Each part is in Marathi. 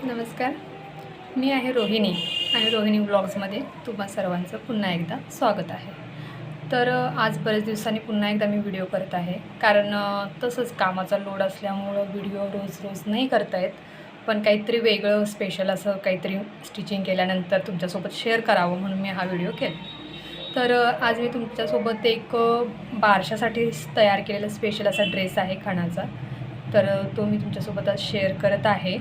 नमस्कार, मी आहे रोहिणी आणि रोहिणी व्लॉग्समध्ये तुम्हा सर्वांचं पुन्हा एकदा स्वागत आहे. तर आज बरेच दिवसांनी पुन्हा एकदा मी व्हिडिओ करत आहे, कारण तसंच कामाचा लोड असल्यामुळं व्हिडिओ रोज रोज नाही करता येत. पण काहीतरी वेगळं स्पेशल असं काहीतरी स्टिचिंग केल्यानंतर तुमच्यासोबत शेअर करावं म्हणून मी हा व्हिडिओ केला. तर आज मी तुमच्यासोबत एक बारशासाठी तयार केलेला स्पेशल असा ड्रेस आहे खणाचा. तर तो मी तुमच्यासोबत आज शेअर करत आहे.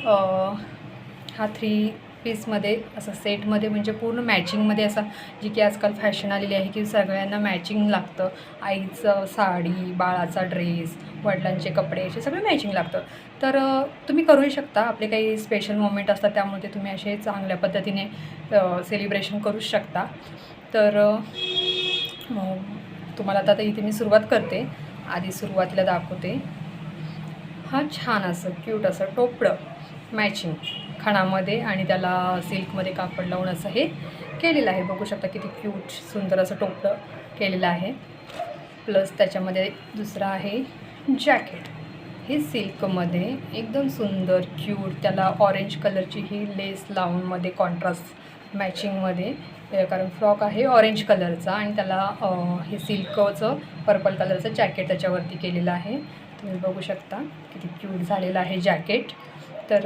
हा 3 पीसमध्ये असं सेटमध्ये म्हणजे पूर्ण मॅचिंगमध्ये असा, जी की आजकाल फॅशन आलेली आहे की सगळ्यांना मॅचिंग लागतं. आईचं साडी, बाळाचा ड्रेस, वडिलांचे कपडे असे सगळं मॅचिंग लागतं. तर तुम्ही करूही शकता. आपले काही स्पेशल मोमेंट असतात त्यामध्ये तुम्ही असे चांगल्या पद्धतीने सेलिब्रेशन करूच शकता. तर तुम्हाला आता इथे मी सुरुवात करते. आधी सुरुवातीला दाखवते. हा छान असं क्यूट असं टोपडं मॅचिंग खणामध्ये आणि त्याला सिल्कमध्ये कापड लावून असं हे केलेलं आहे. बघू शकता किती क्यूट सुंदर असं टोपडं केलेलं आहे. प्लस त्याच्यामध्ये दुसरं आहे जॅकेट. हे सिल्कमध्ये एकदम सुंदर क्यूट, त्याला ऑरेंज कलरची ही लेस लावून मध्ये कॉन्ट्रास्ट मॅचिंगमध्ये, कारण फ्रॉक आहे ऑरेंज कलरचा आणि त्याला हे सिल्कचं पर्पल कलरचं जॅकेट त्याच्यावरती केलेलं आहे. तुम्ही बघू शकता किती क्यूट झालेलं आहे जॅकेट. तर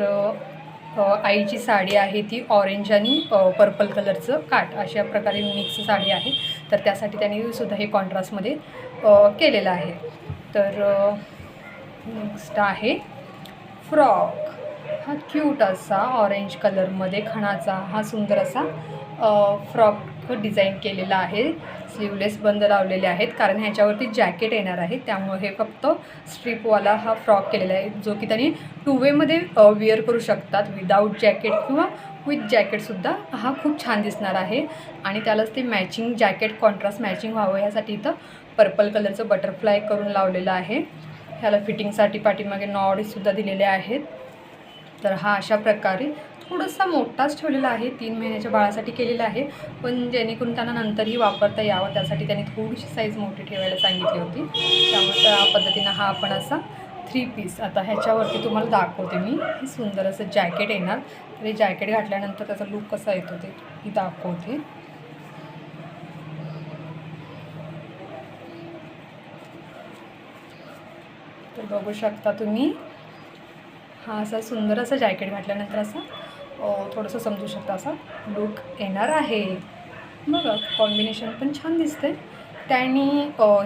आईची साडी आहे ती ऑरेंज आणि पर्पल कलरचं काठ अशा प्रकारे मिक्स साडी आहे. तर त्यासाठी त्यांनी सुद्धा हे कॉन्ट्रास्टमध्ये केलेलं आहे. तर नेक्स्ट आहे फ्रॉक. हा क्यूट असा ऑरेंज कलरमध्ये खणाचा हा सुंदर असा फ्रॉक डिझाईन केलेला आहे. स्लीवलेस बंद लावलेले आहेत कारण ह्याच्यावरती जॅकेट येणार आहे, त्यामुळे हे फक्त स्ट्रीपवाला हा फ्रॉक केलेला आहे, जो की त्यांनी 2 वेमध्ये विअर करू शकतात. विदाऊट जॅकेट किंवा विथ जॅकेटसुद्धा हा खूप छान दिसणार आहे. आणि त्यालाच ते मॅचिंग जॅकेट कॉन्ट्रास्ट मॅचिंग व्हावं यासाठी इथं पर्पल कलरचं बटरफ्लाय करून लावलेलं आहे. ह्याला फिटिंगसाठी पाठीमागे नॉडसुद्धा दिलेले आहेत. तर हा अशा प्रकारे थोडासा मोठाच ठेवलेला आहे, 3 महिन्याच्या बाळासाठी केलेला आहे, पण जेणेकरून त्यांना नंतरही वापरता यावं त्यासाठी त्यांनी थोडीशी साईज मोठी ठेवायला सांगितली होती. त्यामुळे त्या पद्धतीनं हा आपण असा 3 पीस आता ह्याच्यावरती तुम्हाला दाखवते मी. हे सुंदर असं जॅकेट येणार. तर हे जॅकेट घातल्यानंतर त्याचा लूक कसा येतो ते ही दाखवते. तर बघू शकता तुम्ही, हा असा सुंदर असं जॅकेट घातल्यानंतर असं थोडंसं समजू शकता असा लूक येणार आहे. बघा कॉम्बिनेशन पण छान दिसते. त्यांनी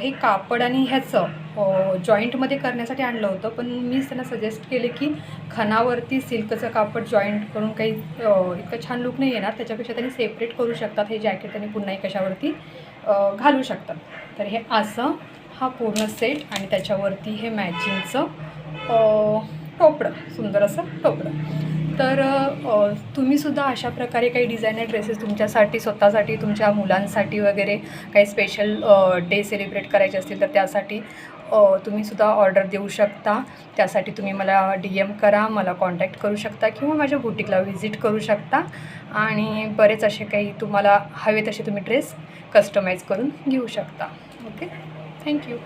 हे कापड आणि ह्याचं जॉईंटमध्ये करण्यासाठी आणलं होतं, पण मीच त्यांना सजेस्ट केले की खणावरती सिल्कचं कापड जॉईंट करून काही इतकं छान लूक नाही येणार, त्याच्यापेक्षा त्यांनी सेपरेट करू शकतात. हे जॅकेट त्यांनी पुन्हा कशावरती घालू शकतात. तर हे असं हा पूर्ण सेट आणि त्याच्यावरती हे मॅचिंगचं टोपडं, सुंदर असं टोपडं. तर तुम्हीसुद्धा अशा प्रकारे काही डिझायनर ड्रेसेस तुमच्यासाठी स्वतःसाठी, तुमच्या मुलांसाठी वगैरे काही स्पेशल डे सेलिब्रेट करायचे असतील तर त्यासाठी तुम्हीसुद्धा ऑर्डर देऊ शकता. त्यासाठी तुम्ही मला DM करा, मला कॉन्टॅक्ट करू शकता किंवा माझ्या बुटीकला व्हिजिट करू शकता आणि बरेच असे काही तुम्हाला हवे तसे तुम्ही ड्रेस कस्टमाइज करून घेऊ शकता. Okay, thank you.